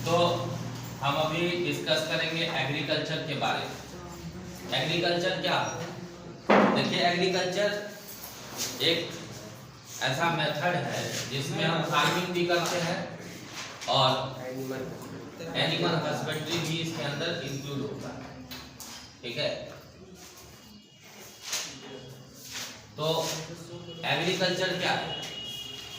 तो हम अभी डिस्कस करेंगे एग्रीकल्चर के बारे में। एग्रीकल्चर क्या? देखिए, एग्रीकल्चर एक ऐसा मेथड है जिसमें हम फार्मिंग भी करते हैं और एनिमल हस्बेंड्री भी इसके अंदर इंक्लूड होता है। ठीक है, तो एग्रीकल्चर क्या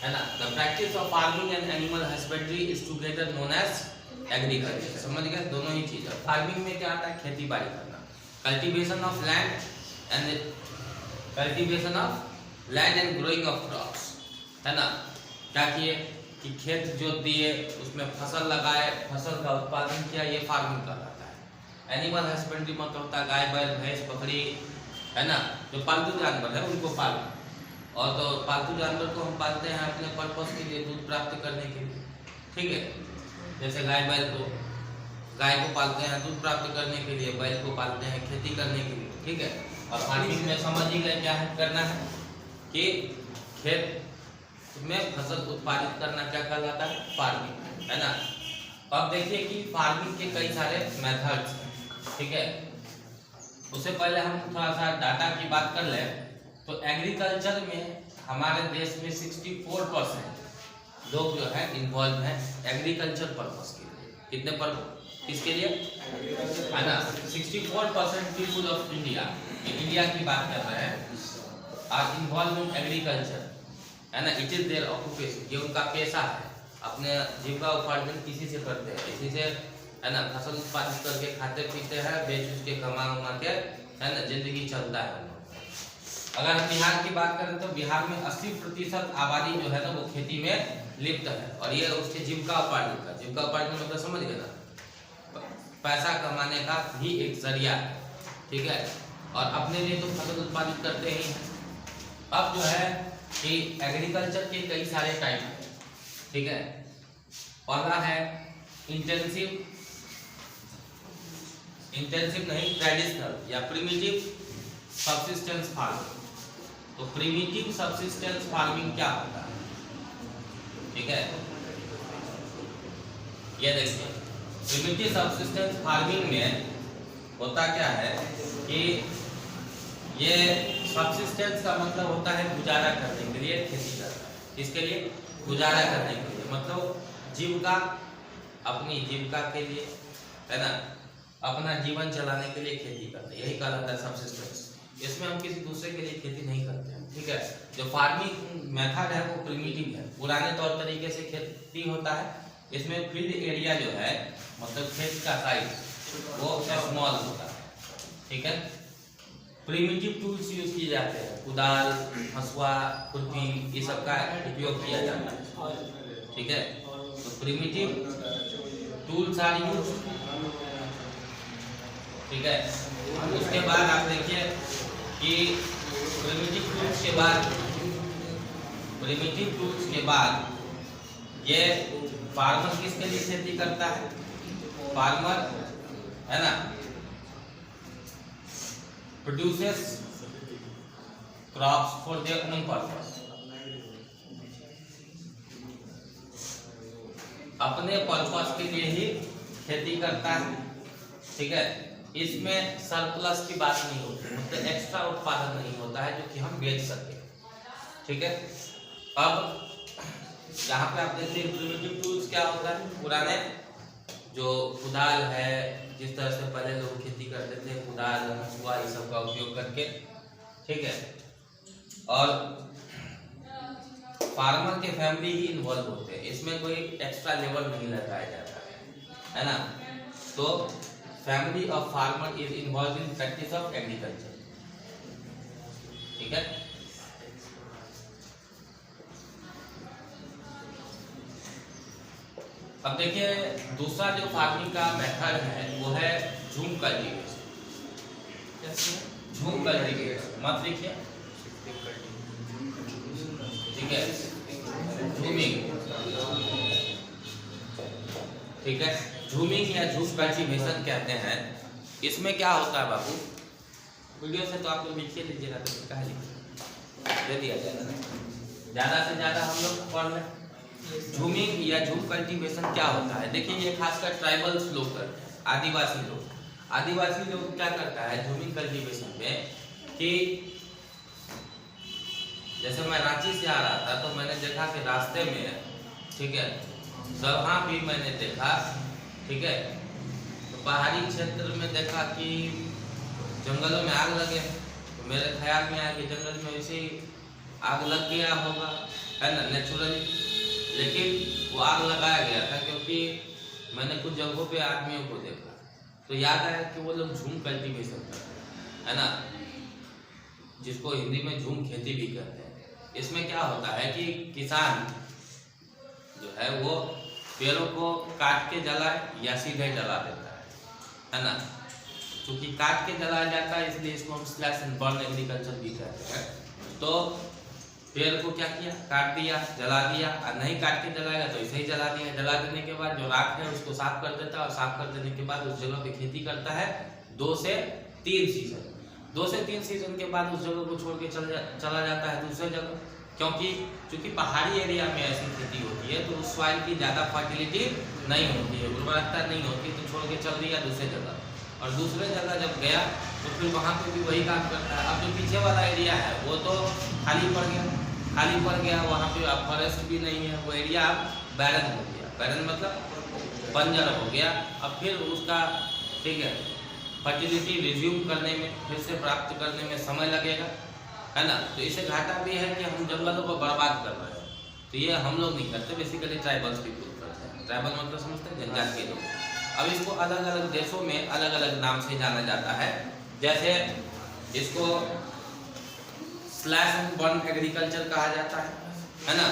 है ना? The practice of farming and animal husbandry is together known as agriculture. समझ गए? दोनों ही चीज है। फार्मिंग में क्या आता है? खेती बाड़ी करना, cultivation of land and growing of crops, है ना? क्या किए कि खेत जोत दिए, उसमें फसल लगाए, फसल का उत्पादन किया, ये फार्मिंग कहलाता है। एनिमल हस्बेंड्री मतलब होता है गाय, बैल, भैंस, बकरी, है ना, जो पालतू जानवर है उनको पालना। और तो पालतू जानवर को हम पालते हैं अपने पर्पस के लिए, दूध प्राप्त करने के लिए। ठीक है, जैसे गाय को पालते हैं दूध प्राप्त करने के लिए, बैल को पालते हैं खेती करने के लिए। ठीक है, और फार्मिंग में समझ ही गए क्या है करना है कि खेत में फसल उत्पादित करना क्या कहलाता है? फार्मिंग, है ना? अब देखिए कि फार्मिंग के कई सारे मेथड्स हैं। ठीक है, उससे पहले हम थोड़ा सा डाटा की बात कर लें तो एग्रीकल्चर में हमारे देश में 64% लोग जो है इन्वॉल्व हैं एग्रीकल्चर पर्पस के लिए। कितने पर? किसके लिए? है ना? 64% पीपुल ऑफ इंडिया की बात कर रहे हैं, आर इन्वॉल्व इन एग्रीकल्चर, है ना? इट इज देयर ऑक्यूपेशन, ये उनका पेशा है। अपने जीविका उपार्जन किसी से करते हैं, इसी से, है ना, फसल उत्पादित करके खाते पीते हैं, बेच उच के कमा के, है ना, जिंदगी चलता है। अगर हम बिहार की बात करें तो बिहार में 80% आबादी जो है ना वो खेती में लिप्त है, और ये उसके जीविका उपार्जन मतलब समझ गए ना, पैसा कमाने का भी एक जरिया है। ठीक है, और अपने लिए तो फसल उत्पादित करते ही हैं। अब जो है कि एग्रीकल्चर के कई सारे टाइप हैं। ठीक है, पहला है इंटेंसिव नहीं, ट्रेडिशनल या प्रिमिटिव सब्सिस्टेंस फार्मिंग। तो प्रिमिटिव सब्सिस्टेंस फार्मिंग क्या होता है? ठीक है, ये देखिए, प्रिमिटिव सब्सिस्टेंस फार्मिंग में होता क्या है कि ये सब्सिस्टेंस का मतलब होता है गुजारा करने के लिए खेती करना। किसके लिए? गुजारा करने के लिए, मतलब जीविका, अपनी जीविका के लिए, है ना, अपना जीवन चलाने के लिए खेती करना, यही कहलाता है सब्सिस्टेंस। इसमें हम किसी दूसरे के लिए खेती नहीं करते हैं। ठीक है, जो फार्मिंग मेथड है वो प्रिमिटिव है, पुराने तौर तरीके से खेती होता है। इसमें फील्ड एरिया जो है, मतलब खेत का साइज वो स्मॉल होता है। ठीक है, प्रिमिटिव टूल्स यूज किए जाते हैं, कुदाल, हंसुआ, खुरपी, ये सब का उपयोग किया जाता है। ठीक है, तो प्रिमिटिव टूल्स आर यूज। ठीक है, उसके बाद आप देखिए कि प्रिमिटिव टूल्स के बाद ये फार्मर किसके लिए खेती करता है? फार्मर, है ना, produces crops for their own purpose, अपने पर्पस के लिए ही खेती करता है। ठीक है, इसमें सरप्लस की बात नहीं होती, मतलब एक्स्ट्रा उत्पादन नहीं होता है जो कि हम बेच सके। ठीक है, अब यहाँ पे आप देखते हैं प्रिमिटिव टूल्स क्या होता है? पुराने जो कुदाल है, जिस तरह से पहले लोग खेती करते थे, कुदाल, हंसुआ, ये सब का उपयोग करके। ठीक है, और फार्मर के फैमिली ही इन्वॉल्व होते हैं, इसमें कोई एक्स्ट्रा लेबर नहीं लगाया जाता है ना? तो family of farmer is involve in practice of agriculture. ठीक है, अब देखिए दूसरा जो फार्मिंग का मेथड है वो है झूम कल्टीवेशन। झूम कल्टीवेशन मत लिखिए, ठीक है, झूमिंग। ठीक है, झूमिंग या झूम कल्टीवेशन कहते हैं। इसमें क्या होता है बाबू? वीडियो से तो आप लोग लिखिए लीजिएगा, तो कहाँ लिखिए, दे दिया जाएगा, ज़्यादा से ज़्यादा हम लोग पढ़ लें। झूमिंग या झूम कल्टीवेशन क्या होता है? देखिए ये खासकर ट्राइबल्स लोग करते हैं, आदिवासी लोग। आदिवासी लोग क्या करता है झूमिंग कल्टीवेशन में कि जैसे मैं रांची से आ रहा था तो मैंने देखा कि रास्ते में, ठीक है, वहाँ भी मैंने देखा, ठीक है, तो पहाड़ी क्षेत्र में देखा कि जंगलों में आग लगे। तो मेरे ख्याल में आया कि जंगल में वैसे ही आग लग गया होगा, है ना, नेचुरली। लेकिन वो आग लगाया गया था क्योंकि मैंने कुछ जगहों पे आदमियों को देखा तो याद आया कि वो लोग झूम कल्टीवेशन करते हैं, है ना, जिसको हिंदी में झूम खेती भी कहते हैं। इसमें क्या होता है कि किसान जो है वो पेड़ों को काट के जलाए या सीधे जला देता है ना। क्योंकि काट के जलाया जाता है इसलिए इसको हम स्लैश एंड बर्न एग्रीकल्चर भी कहते हैं। तो पेड़ को क्या किया, काट दिया, जला दिया, और नहीं काट के जलाएगा तो ऐसे ही जला दिया। जला देने के बाद जो राख है उसको साफ कर देता है और साफ कर देने के बाद उस जगह पे खेती करता है 2 से 3 सीजन। 2 से 3 सीजन के बाद उस जगह को छोड़ के चला जाता है दूसरे जगह, क्योंकि चूंकि पहाड़ी एरिया में ऐसी खेती होती है तो उस सॉइल की ज़्यादा फर्टिलिटी नहीं होती है, उर्वरकता नहीं होती, तो छोड़ के चल दिया दूसरे जगह। और दूसरे जगह जब गया तो फिर वहाँ पे भी वही काम करता है। अब जो पीछे वाला एरिया है वो तो खाली पड़ गया, वहाँ पे अब फॉरेस्ट भी नहीं है, वो एरिया अब बैरन हो गया। बैरन मतलब बंजर हो गया। अब फिर उसका, ठीक है, फर्टिलिटी रिज्यूम करने में, फिर से प्राप्त करने में समय लगेगा, है ना। तो इसे घाटा भी है कि हम जंगलों को बर्बाद कर रहे हैं। तो ये हम लोग नहीं करते, बेसिकली ट्राइबल्स पीपल करते हैं। ट्राइबल मतलब समझते हैं, जनजाति के लोग। अब इसको अलग अलग देशों में अलग अलग नाम से जाना जाता है। जैसे इसको स्लैश एंड बर्न एग्रीकल्चर कहा जाता है ना।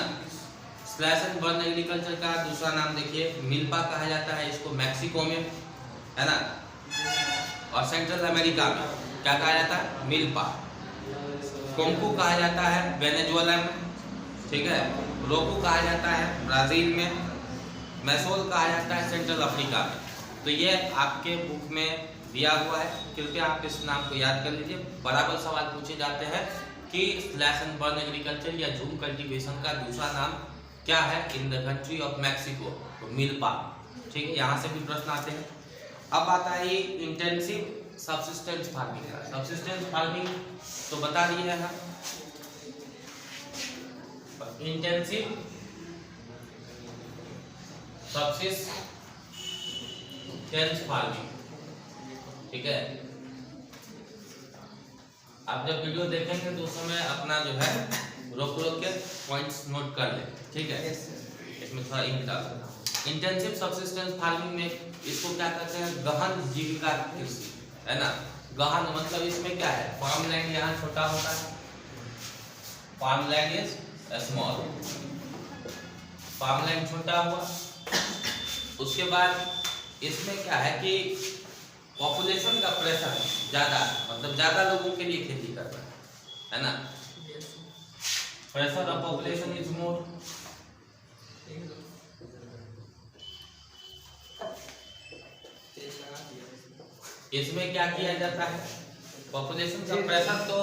स्लैश एंड बर्न एग्रीकल्चर का दूसरा नाम देखिए मिल्पा कहा जाता है इसको, मैक्सिको में, है ना। और सेंट्रल अमेरिका में क्या कहा जाता है, मिल्पा। कोंकू कहा जाता है वेनेजुएला में, ठीक है। रोकू कहा जाता है ब्राजील में। मैसोल कहा जाता है सेंट्रल अफ्रीका में। तो ये आपके बुक में दिया हुआ है, कृपया आप इस नाम को याद कर लीजिए। बराबर सवाल पूछे जाते हैं कि स्लैश एंड बर्न एग्रीकल्चर या झूम कल्टीवेशन का दूसरा नाम क्या है in the country of Mexico, तो मिल्पा, ठीक है। यहाँ से भी प्रश्न आते हैं। अब आता है ये इंटेंसिव सब्सिस्टेंस फार्मिंग का। सब्सिस्टेंस फार्मिंग तो बता दिए हैं, इंटेंसिव सब्सिस्टेंस फार्मिंग, ठीक है। आप जब वीडियो देखेंगे तो उस समय अपना जो है रोक के पॉइंट्स नोट कर ले, ठीक है। इसमें थोड़ा इंक डाल देना। इंटेंसिव सब्सिस्टेंस फार्मिंग में इसको क्या कहते हैं, गहन जीविका कृषि, है ना। गहन मतलब इसमें क्या है, फार्म लैंड यहाँ छोटा होता है, farm land is small, farm land छोटा हुआ। उसके बाद इसमें क्या है कि पॉपुलेशन का प्रेशर ज्यादा है, मतलब ज्यादा लोगों के लिए खेती कर रहा है ना। Pressure of population is more. इसमें क्या किया जाता है, पॉपुलेशन का प्रेशर तो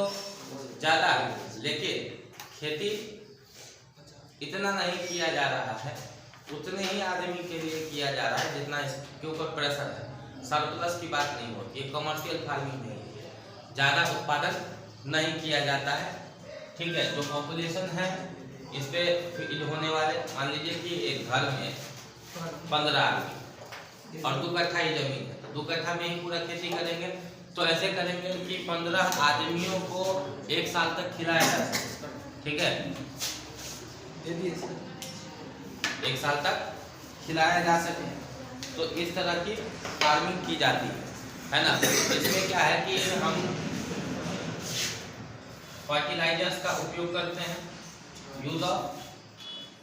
ज्यादा है लेकिन खेती इतना नहीं किया जा रहा है, उतने ही आदमी के लिए किया जा रहा है जितना इसके ऊपर प्रेशर है। सरप्लस की बात नहीं होती, ये कमर्शियल फार्मिंग नहीं है, ज़्यादा उत्पादन नहीं किया जाता है, ठीक है। जो पॉपुलेशन है इस पे फीड होने वाले, मान लीजिए कि एक घर में 15 आदमी और 2 कट्ठा ही जमीन है, तो 2 कट्ठा में ही पूरा खेती करेंगे। तो ऐसे करेंगे कि 15 आदमियों को 1 साल तक खिलाया जा सकता, ठीक है, 1 साल तक खिलाया जा सके। तो इस तरह की फार्मिंग की जाती है ना। इसमें क्या है कि हम फर्टिलाइजर्स का उपयोग करते हैं, यूज ऑफ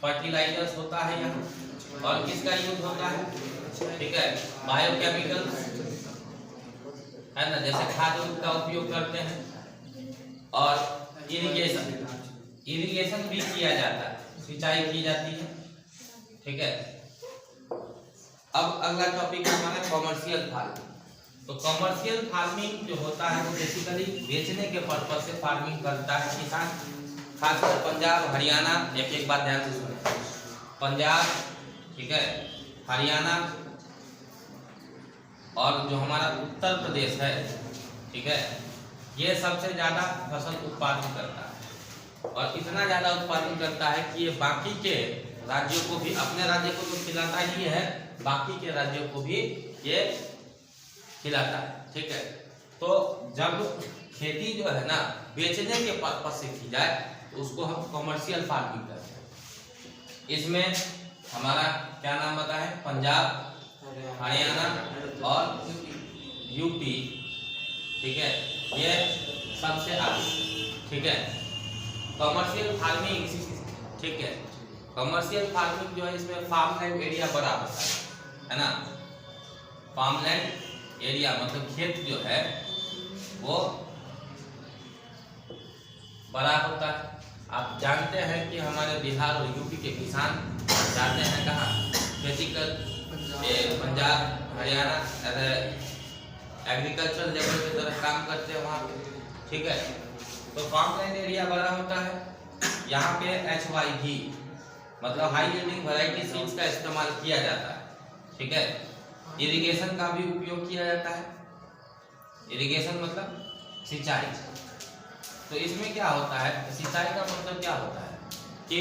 फर्टिलाइजर्स होता है यहाँ। और किसका यूज होता है, ठीक है, बायोकेमिकल, है ना, जैसे खाद का उपयोग करते हैं। और इरिगेशन भी किया जाता है, सिंचाई की जाती है, ठीक है। अब अगला टॉपिक है हमारा कॉमर्शियल फार्मिंग। तो कॉमर्शियल फार्मिंग जो होता है वो बेसिकली बेचने के पर्पज से फार्मिंग करता है किसान, खासकर पंजाब हरियाणा। एक बात ध्यान से सुने, पंजाब, ठीक है, हरियाणा और जो हमारा उत्तर प्रदेश है, ठीक है, ये सबसे ज़्यादा फसल उत्पादन करता है और इतना ज़्यादा उत्पादन करता है कि ये बाकी के राज्यों को भी, अपने राज्य को तो खिलाता ही है, बाकी के राज्यों को भी ये खिलाता है, ठीक है। तो जब खेती जो है ना बेचने के पर्पज से की जाए तो उसको हम कमर्शियल फार्मिंग कहते हैं। इसमें हमारा क्या नाम बताएं, पंजाब, हरियाणा और यूपी, ठीक है, ये सबसे आगे, ठीक है। कमर्शियल फार्मिंग, ठीक है, कमर्शियल फार्मिंग जो है इसमें फार्मलैंड एरिया बड़ा होता है ना। फार्मलैंड एरिया मतलब खेत जो है वो बड़ा होता है। आप जानते हैं कि हमारे बिहार और यूपी के किसान जाते हैं कहाँ खेती कर, पंजाब, हरियाणा, एग्रीकल्चरल लेवल की तरफ काम करते हैं वहाँ पे, ठीक है। तो फार्मलैंड एरिया बड़ा होता है, यहाँ पे HYV मतलब हाई यील्डिंग वैरायटी सीड्स का इस्तेमाल किया जाता है, ठीक है। इरिगेशन का भी उपयोग किया जाता है। इरिगेशन मतलब सिंचाई। तो इसमें क्या होता है, सिंचाई का मतलब क्या होता है कि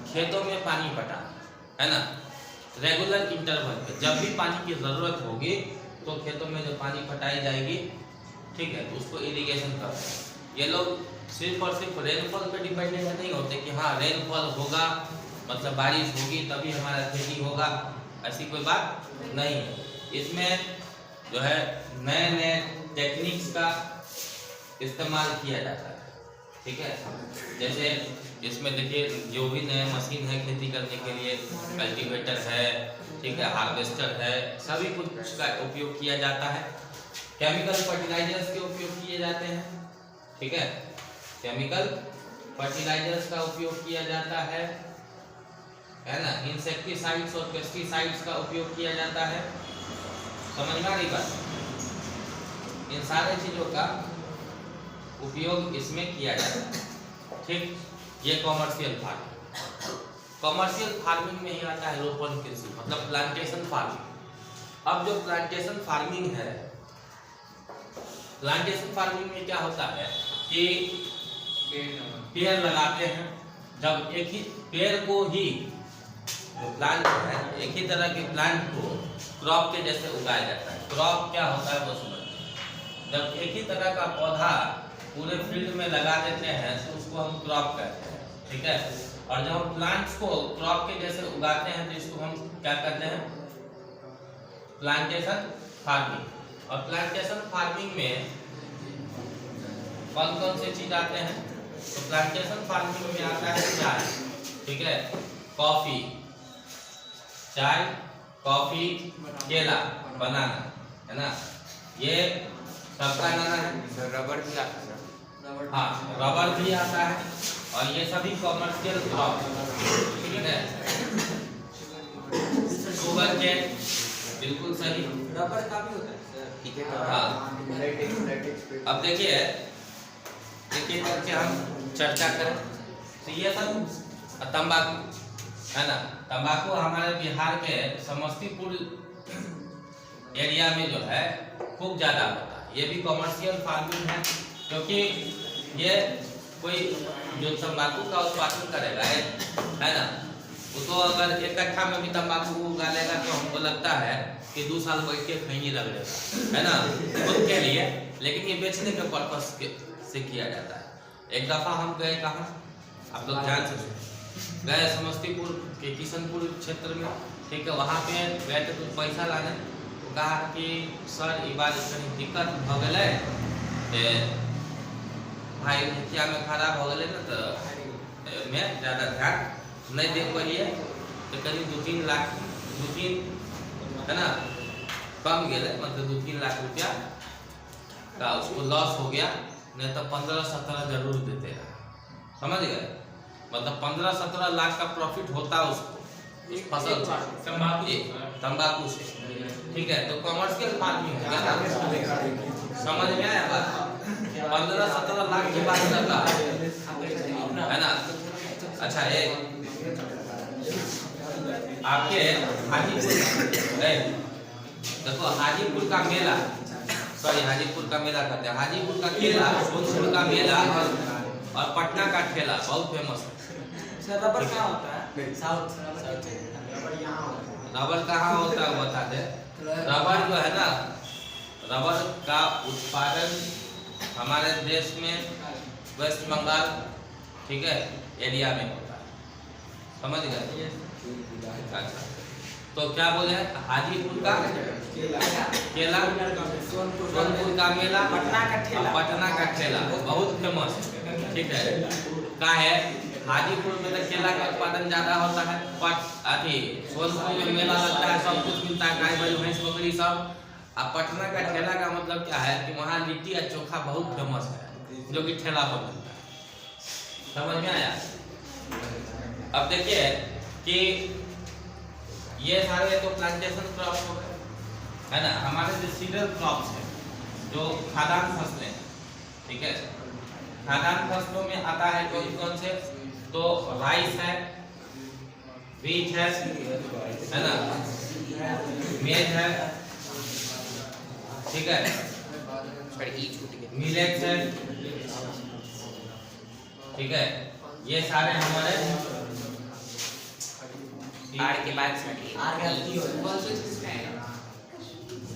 खेतों में पानी पटाना, है ना, रेगुलर इंटरवल पे जब भी पानी की जरूरत होगी तो खेतों में जो पानी पटाई जाएगी, ठीक है, तो उसको इरिगेशन करते हैं। ये लोग सिर्फ और सिर्फ रेनफॉल पे डिपेंडेंट नहीं होते कि हाँ रेनफॉल होगा मतलब बारिश होगी तभी हमारा खेती होगा, ऐसी कोई बात नहीं है। इसमें जो है नए नए टेक्निक्स का इस्तेमाल किया जाता है, ठीक है। जैसे इसमें देखिए जो भी नए मशीन है खेती करने के लिए, कल्टीवेटर है, ठीक है, हार्वेस्टर है, सभी कुछ का उपयोग किया जाता है। केमिकल फर्टिलाइजर्स के उपयोग किए जाते हैं, ठीक है, केमिकल फर्टिलाइजर्स का उपयोग किया जाता है ना। इंसेक्टिसाइड्स और पेस्टिसाइड्स का उपयोग किया जाता है, समझ में आ रही बात। इन सारे चीजों का उपयोग इसमें किया जाता है, ठीक। ये कॉमर्शियल फार्मिंग। कॉमर्शियल फार्मिंग में ही आता है रोपण कृषि मतलब प्लांटेशन फार्मिंग। अब जो प्लांटेशन फार्मिंग है, प्लांटेशन फार्मिंग में क्या होता है कि पेड़ लगाते हैं, जब एक ही पेड़ को ही प्लांट है, एक ही तरह के प्लांट को क्रॉप के जैसे उगाया जाता है। क्रॉप क्या होता है वो समझते। जब एक ही तरह का पौधा पूरे फील्ड में लगा देते हैं तो उसको हम क्रॉप कहते हैं, ठीक है। और जब हम प्लांट्स को क्रॉप के जैसे उगाते हैं तो इसको हम क्या कहते हैं, प्लांटेशन फार्मिंग। और प्लांटेशन फार्मिंग में कौन कौन से चीज आते हैं, तो प्लांटेशन फार्मिंग में आता है चाय, ठीक है, कॉफी, चाय, कॉफी, केला, बनाना, है ना, ये सबका नाना है। रबर भी आता है, हाँ रबर भी आता है और ये सभी कॉमर्शियल क्रॉप, ठीक है। शुगर केन, बिल्कुल सही, रबर का भी होता है सर, ठीक है। हाँ अब देखिए एक एक करके हम चर्चा करें। तो ये सब तंबाकू है ना, तंबाकू हमारे बिहार के समस्तीपुर एरिया में जो है खूब ज़्यादा होता है। ये भी कॉमर्शियल फार्मिंग है, क्योंकि ये कोई जो तंबाकू का उत्पादन करेगा है ना, वो तो अगर एक कट्ठा में भी तंबाकू उगा लेगा तो हमको लगता है कि 2 साल बैठ के खैनी लग लेगा, है ना, खुद के लिए। लेकिन ये बेचने के पर्पस से किया जाता है। एक दफ़ा हम गए कहाँ, आप लोग जान सकते, गए समस्तीपुर के किशनपुर क्षेत्र में, ठीक है। वहाँ पे गए थे कुछ पैसा लाने, कहा कि सर ये बार कहीं दिक्कत हो गए, भाई मुखिया में खराब हो गए ना, तो मैं ज़्यादा ध्यान नहीं दे पाइए, तो करीब 2-3 लाख, 2-3 है ना कम गए, मतलब 2-3 लाख रुपया का उसको लॉस हो गया। नहीं तो 15-17 जरूर देते हैं, समझ गए, मतलब 15-17 लाख का प्रॉफिट होता उसको उस फसल तंबाकू से, ठीक है। तो कमर्शियल फार्मिंग है, समझ में आया बात। 15-17 लाख की बात करता है ना। अच्छा आपके हाजीपुर देखो हाजीपुर का मेला, सॉरी हाजीपुर का मेला कहते हैं, हाजीपुर का केला, सोनपुर का मेला और पटना का ठेला बहुत फेमस है। सर रबर कहाँ होता है? साउथ रबर कहाँ होता है बता दे। रबर जो है ना, रबर का उत्पादन हमारे देश में वेस्ट बंगाल, ठीक है, एरिया में होता है, समझ गए। अच्छा तो क्या बोले हाजीपुर का केला, सोनपुर का मेला, पटना का ठेला बहुत फेमस है, ठीक है। का है हाजीपुर में तो केला का उत्पादन ज्यादा होता है, सोनपुर में मेला लगता है, सब कुछ मिलता है, गाय बैल भैंस बकरी सब। अब पटना का ठेला का मतलब क्या है कि वहाँ लिट्टी और चोखा बहुत फेमस है, जो कि ठेला पर मिलता है, समझ में आया। अब देखिए कि ये सारे तो प्लांटेशन क्रॉप्स हो गए, है ना। हमारे जो सीरियल क्रॉप्स है, जो खाद्यान्न फसलें हैं, ठीक है, खाद्यान्न फसलों में आता है कौन कौन से, तो राइस है, व्हीट है ना, मेज है, ठीक है, मिलेट है, ठीक है। ये सारे हमारे आर के बाद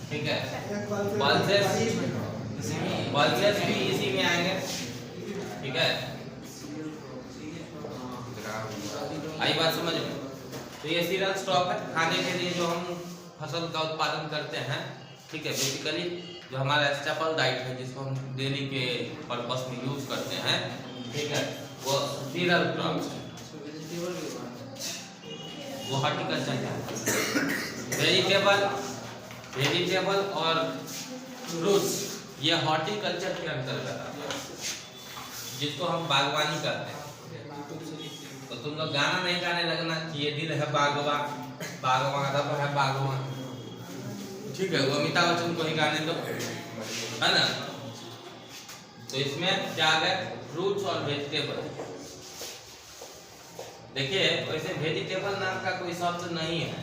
ठीक है, पल्सेस भी इसी में आएंगे, ठीक है। आई बात समझ में। तो ये सीरियल स्टॉक है, खाने के लिए जो हम फसल का उत्पादन करते हैं, ठीक है, बेसिकली जो हमारा स्टेपल डाइट है, जिसको हम डेली के पर्पस में यूज करते हैं, ठीक है, वो सीरियल क्रॉप्स है, वो हॉर्टिकल्चर है। वेजिटेबल और फ्रूट्स ये हॉर्टिकल्चर के अंतर्गत आता है, जिसको हम बागवानी करते हैं। तो तुम लोग गाना नहीं गाने लगना कि ये दिल है बागवान, बागवान रब है बागवान, ठीक है, वो अमिताभ बच्चन को ही गाने दो, है ना। तो इसमें क्या आ गया, फ्रूट्स और वेजिटेबल। देखिए वैसे वेजिटेबल नाम का कोई शब्द नहीं है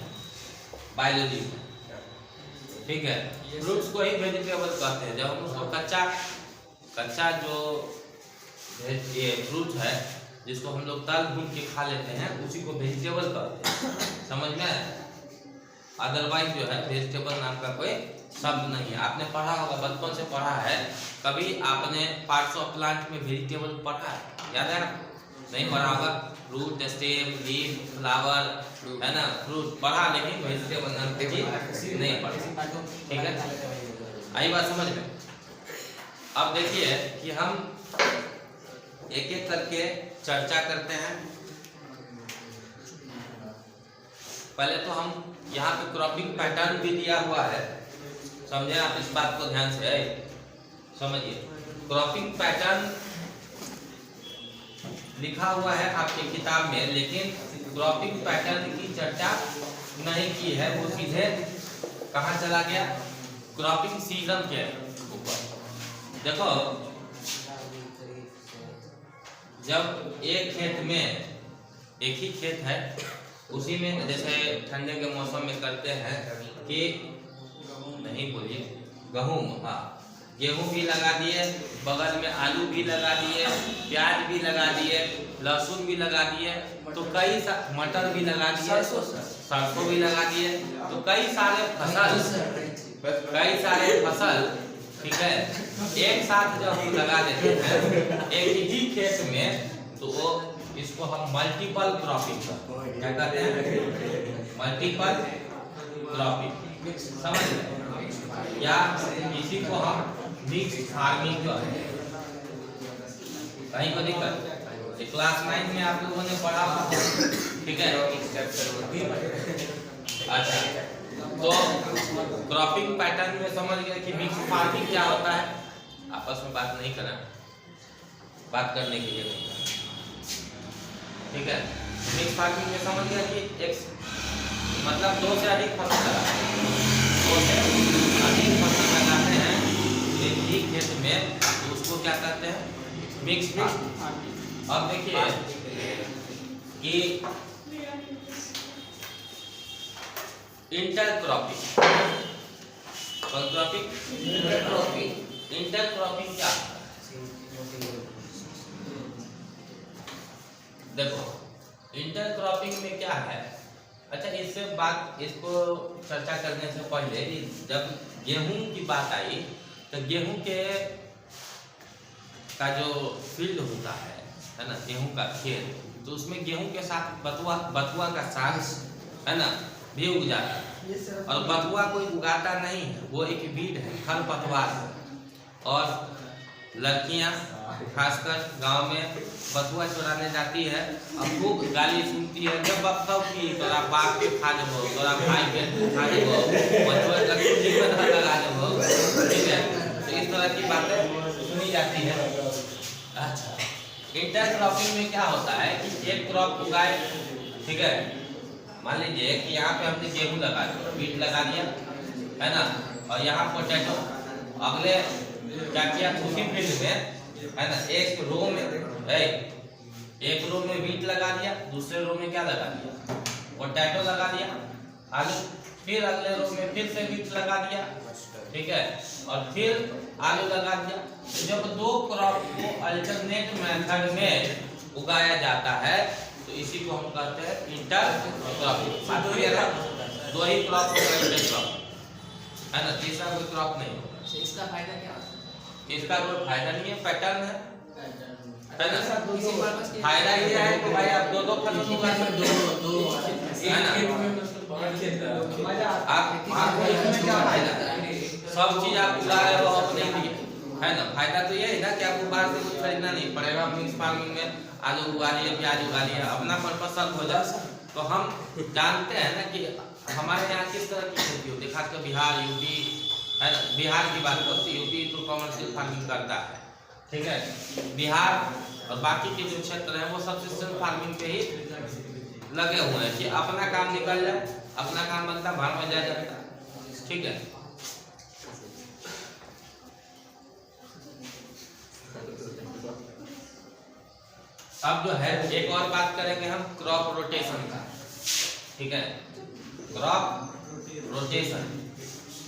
बायोलॉजी में, ठीक है, फ्रूट्स को ही वेजिटेबल कहते हैं। जब हम उसको कच्चा जो ये फ्रूट है, जिसको हम लोग तल भून के खा लेते हैं, उसी को वेजिटेबल कहते हैं, समझ में। अदरवाइज जो है वेजिटेबल नाम का कोई शब्द नहीं है। आपने पढ़ा होगा, बचपन से पढ़ा है, कभी आपने पार्ट्स ऑफ प्लांट में वेजिटेबल पढ़ा है, याद है? नहीं पढ़ा होगा। रूट, स्टेम, लीफ, फ्लावर, है ना, फ्रूट पढ़ा, लेकिन वेजिटेबल नाम की नहीं पढ़ा, ठीक है। आई बात समझ में। अब देखिए कि हम एक एक करके चर्चा करते हैं। पहले तो हम यहाँ पे क्रॉपिंग पैटर्न भी दिया हुआ है, समझे आप, इस बात को ध्यान से समझिए। क्रॉपिंग पैटर्न लिखा हुआ है आपकी किताब में, लेकिन क्रॉपिंग पैटर्न की चर्चा नहीं की है, वो सीधे कहाँ चला गया, क्रॉपिंग सीजन के ऊपर। देखो जब एक खेत में, एक ही खेत है, उसी में जैसे ठंडे के मौसम में करते हैं कि नहीं बोलिए, गेहूँ, हाँ, गेहूँ भी लगा दिए, बगल में आलू भी लगा दिए, प्याज भी लगा दिए, लहसुन भी लगा दिए, तो कई मटर भी लगा दिए, सरसों भी लगा दिए, तो कई सारे फसल, ठीक है, एक साथ जब हम लगा देते हैं एक ही खेत में, तो वो इसको हम मल्टीपल क्रॉपिंग क्या कहते हैं, मल्टीपल क्रॉपिंग, समझ रहे, या इसी को हम मिक्स फार्मिंग कहते हैं। कहीं को दिक्कत, क्लास 9 में आप लोगों ने पढ़ा, ठीक है। अच्छा, तो क्रॉपिंग पैटर्न में समझ गए कि मिक्स फार्मिंग क्या होता है। आपस में बात नहीं करना, बात करने के लिए नहीं, ठीक है। मिक्स फार्मिंग में समझ गया कि एक मतलब दो से अधिक फसल लगाते हैं, एक ही खेत में, तो उसको क्या कहते हैं, मिक्स फार्मिंग। अब देखिए कि इंटरक्रॉपिंग। कौन क्रॉपिंग? इंटरक्रॉपिंग क्या होता है? देखो इंटरक्रॉपिंग में क्या है। अच्छा इससे बात, इसको चर्चा करने से पहले जब गेहूं की बात आई तो गेहूं के का जो फील्ड होता है ना, गेहूं का खेत, तो उसमें गेहूं के साथ बथुआ का साग है ना भी उग जाता है। और बथुआ कोई उगाता नहीं है, वो एक बीड है, खरपतवार है। और लड़कियां खासकर गांव में बथुआ चुराने जाती है और खूब गाली सुनती है, जब बथुआ की तोरा बाप के खा लेबो, तोरा भाई के खा लेबो, बथुआ का कुछ लगा लेबो, ठीक है। तो इस तरह की बातें सुनी जाती है। अच्छा इंटरक्रॉपिंग में क्या होता है कि एक क्रॉप उगाए, ठीक है, मान लीजिए कि यहाँ पे हमने गेहूं लगा दिया, बीट लगा दिया है ना, और यहाँ पोटैटो, अगले क्या किया उसी फील्ड में है ना, एक रो में बीट लगा दिया, दूसरे रो में क्या लगा दिया, पोटैटो लगा दिया, आलू, फिर अगले रो में फिर से बीट लगा दिया, ठीक है, और फिर आलू लगा दिया। जब दो क्रॉप को अल्टरनेट मेथड में उगाया जाता है तो इसी को हम कहते हैं इंटरक्रॉपिंग। दो ही क्रॉप होगा इंटरक्रॉप है ना, तीसरा कोई क्रॉप नहीं होगा। इसका फायदा क्या होता है? इसका कोई फायदा नहीं है, पैटर्न है ना। फायदा ये है कि भाई आप दो फसल उगा सकते हो, है ना। आप इसमें क्या फायदा, सब चीज आप उगा रहे हो अपने लिए, है ना। फायदा तो ये है ना कि आपको बाहर से कुछ खरीदना नहीं पड़ेगा। मिक्स फार्मिंग में आलू उगा लिया, प्याज उगा लिया, अपना पर्पस सब हो जाए। तो हम जानते हैं ना कि हमारे यहाँ किस तरह की खेती होती है, खासकर बिहार, यूपी, है ना। बिहार की बात करते हैं, यूपी तो कमर्शियल फार्मिंग करता है, ठीक है। बिहार और बाकी के जो क्षेत्र हैं वो सब्सिस्टेंस फार्मिंग पे ही लगे हुए हैं कि अपना काम निकल जाए, अपना काम बनता, भाड़ में जाया जाता, ठीक है। अब जो है एक और बात करेंगे हम क्रॉप रोटेशन का, ठीक है। क्रॉप रोटेशन,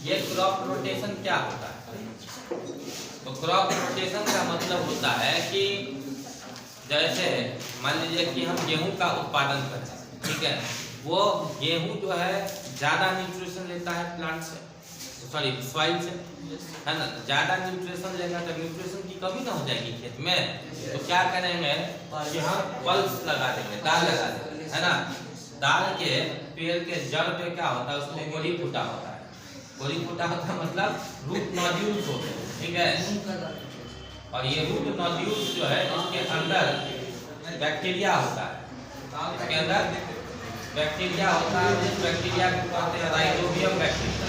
ये क्रॉप रोटेशन क्या होता है? तो क्रॉप रोटेशन का मतलब होता है कि जैसे मान लीजिए कि हम गेहूं का उत्पादन करते हैं, ठीक है, वो गेहूं जो है ज्यादा न्यूट्रिशन लेता है प्लांट से, सॉरी सॉइल से, है ना। ज्यादा न्यूट्रिशन लेगा तो न्यूट्रिशन की कमी ना हो जाएगी खेत में, तो क्या करेंगे कि हम पल्स लगा देंगे, दाल लगा देंगे, है ना। दाल के पेड़ के जड़ पे क्या होता है, उसको गोली फूटा होता है। गोली फूटा होता है मतलब रूट नोड्यूल्स होते हैं, ठीक है। और ये रूट नोड्यूल्स जो है इसके अंदर बैक्टीरिया होता है, इसके अंदर बैक्टीरिया होता है। जिस बैक्टीरिया को कहते हैं राइजोबियम बैक्टीरिया,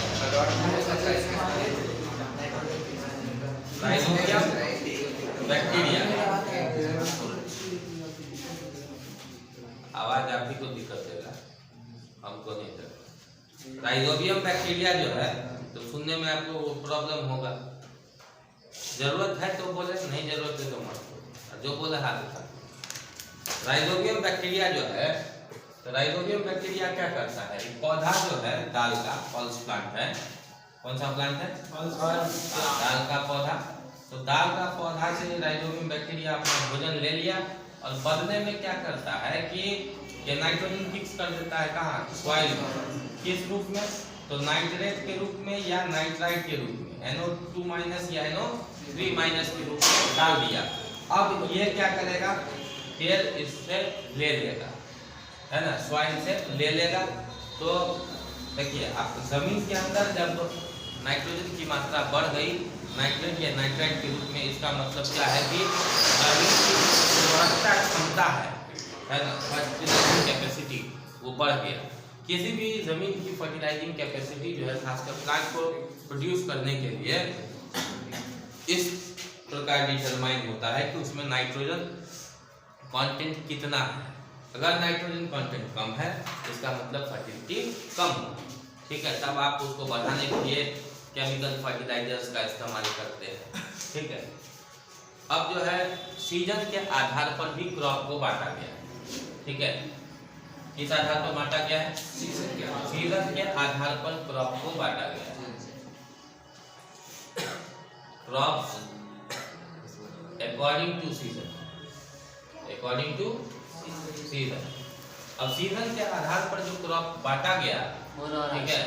राइजोबियम बैक्टीरिया। आवाज आप ही को दिक्कत देगा, हमको नहीं देगा। राइजोबियम बैक्टीरिया जो है तो सुनने में आपको प्रॉब्लम होगा, जरूरत है तो बोले, नहीं जरूरत है तो मत बोले, जो बोले हाथ उठा। राइजोबियम बैक्टीरिया जो है, तो राइजोबियम बैक्टीरिया क्या करता है, पौधा जो है दाल का, पल्स प्लांट है, कौन सा प्लांट है, दाल का पौधा। तो दाल का पौधा से राइजोबियम बैक्टीरिया अपना भोजन ले लिया और बदले में क्या करता है कि ये नाइट्रोजन फिक्स कर देता है कहाँ, सॉइल में। किस रूप में, तो नाइट्रेट के रूप में या नाइट्राइट के रूप में, NO2- या NO3- के रूप में डाल दिया। अब ये क्या करेगा, फिर इससे ले लेगा, है ना, सॉइल से ले लेगा। तो देखिए आप जमीन के अंदर जब नाइट्रोजन की मात्रा बढ़ गई नाइट्रेट या नाइट्राइट के रूप में, इसका मतलब क्या है कि जमीन की उर्वरकता क्षमता है ना, फर्टिलाइजिंग कैपेसिटी वो बढ़ गया। किसी भी जमीन की फर्टिलाइजिंग कैपेसिटी जो है खासकर प्लांट को प्रोड्यूस करने के लिए इस प्रकार डिटरमाइन होता है कि उसमें नाइट्रोजन कंटेंट कितना है। अगर नाइट्रोजन कंटेंट कम है इसका मतलब फर्टिलिटी कम है, ठीक है। तब आप उसको बढ़ाने के लिए केमिकल फर्टिलाइजर्स का इस्तेमाल करते हैं, ठीक है। अब जो है सीजन के आधार पर भी क्रॉप को बांटा गया, ठीक है। इस आधार पर बांटा गया है, सीजन क्या सीजन के आधार पर क्रॉप को बांटा गया है। Crops according to season, according to season. अब सीजन के आधार पर जो क्रॉप बांटा गया, ठीक है,